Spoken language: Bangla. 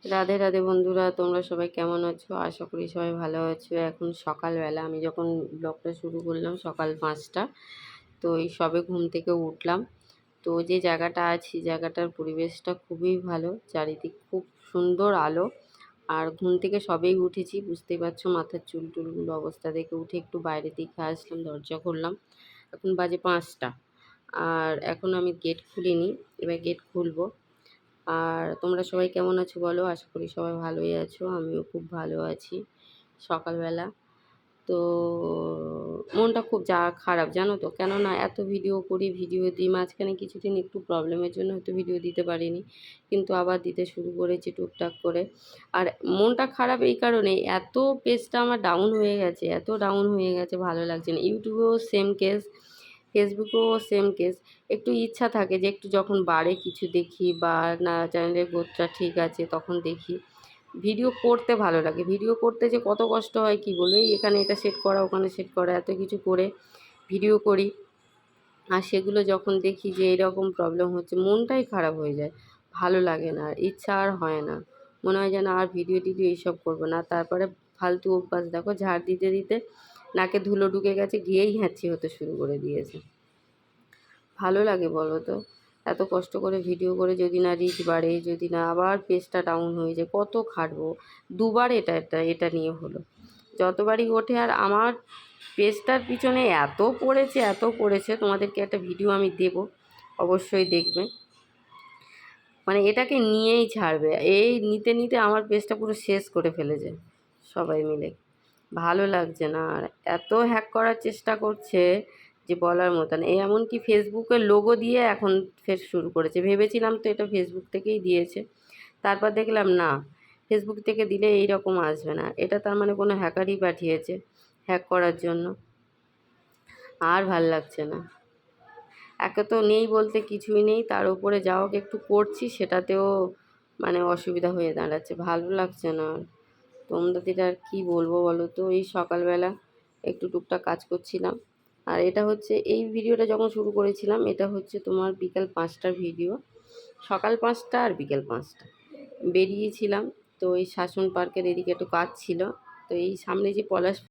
রাধে রাধে বন্ধুরা, তোমরা সবাই কেমন আছো? আশা করি সবাই ভালো আছো। এখন সকালবেলা, আমি যখন ব্লগটা শুরু করলাম সকাল 5টা, তো এই সবে ঘুম থেকে উঠলাম। তো যে জায়গাটা আছি, জায়গাটার পরিবেশটা খুবই ভালো, চারিদিক খুব সুন্দর আলো। আর ঘুম থেকে সবেই উঠেছি, বুঝতেই পারছো, মাথার চুল টুলগুলো অবস্থা দেখে উঠে একটু বাইরের দিকে আসলাম, দরজা খুললাম। এখন বাজে 5টা, আর এখন আমি গেট খুলিনি, এবার গেট খুলবো। আর তোমরা সবাই কেমন আছো বলো? আশা করি সবাই ভালোই আছো, আমিও খুব ভালো আছি। সকালবেলা তো মনটা খুব খারাপ, জানো তো, কেননা এত ভিডিও করি, ভিডিও দিই, মাঝখানে কিছুদিন একটু প্রবলেমের জন্য হয়তো ভিডিও দিতে পারিনি, কিন্তু আবার দিতে শুরু করেছি টুকটাক করে। আর মনটা খারাপ এই কারণে, এত পেজটা আমার ডাউন হয়ে গেছে, এত ডাউন হয়ে গেছে, ভালো লাগছে না। ইউটিউবেও সেম কেস, ফেসবুকেও সেম কেস। একটু ইচ্ছা থাকে যে একটু যখন বাড়ে কিছু দেখি, বা না চ্যানেলের গ্রোথটা ঠিক আছে তখন দেখি। ভিডিও করতে ভালো লাগে, ভিডিও করতে যে কত কষ্ট হয় কি বলবো। এই এখানে এটা সেট করা, ওখানে সেট করা, এত কিছু করে ভিডিও করি, আর সেগুলো যখন দেখি যে এরকম প্রবলেম হচ্ছে, মনটাই খারাপ হয়ে যায়, ভালো লাগে না, আর ইচ্ছা আর হয় না। মনে হয় যেন আর ভিডিও টিডিও এইসব করবো না। তারপরে ফালতু অভ্যাস দেখো, ঝাড় দিতে দিতে নাকে ধুলো ঢুকে গেছে, গিয়েই হ্যাঁচি হতে শুরু করে দিয়েছে। ভালো লাগে বলো তো? এত কষ্ট করে ভিডিও করে যদি না রিচ বাড়ে, যদি না আবার পেজটা ডাউন হয়ে যায়, কত খাটবো। দুবার এটা নিয়ে হলো, যতবারই ওঠে। আর আমার পেজটার পিছনে এত পড়েছে, তোমাদেরকে একটা ভিডিও আমি দেব, অবশ্যই দেখবে। মানে এটাকে নিয়েই ছাড়বে, এই নিতে নিতে আমার পেজটা পুরো শেষ করে ফেলেছে সবাই মিলে। ভালো লাগছে না, আর এত হ্যাক করার চেষ্টা করছে যে বলার মতন। এই এমনকি ফেসবুকের লোগো দিয়ে এখন ফের শুরু করেছে। ভেবেছিলাম তো এটা ফেসবুক থেকেই দিয়েছে, তারপর দেখলাম না, ফেসবুক থেকে দিলে এই রকম আসবে না, এটা তার মানে কোনো হ্যাকারই পাঠিয়েছে হ্যাক করার জন্য। আর ভাল লাগছে না, একে তো নেই বলতে কিছুই নেই, তার উপরে যা হোক একটু করছি সেটাতেও মানে অসুবিধা হয়ে দাঁড়াচ্ছে, ভালো লাগছে না আর। তোমাদের আর কী বলবো বলো তো? এই সকালবেলা একটু টুকটাক কাজ করছিলাম। আর এটা হচ্ছে, এই ভিডিওটা যখন শুরু করেছিলাম, এটা হচ্ছে তোমার বিকাল 5টার ভিডিও। সকাল 5টা আর বিকেল 5টা বেরিয়েছিলাম। তো এই শাসন পার্কের এদিকে একটু কাজ ছিল, তো এই সামনে যে পলাশ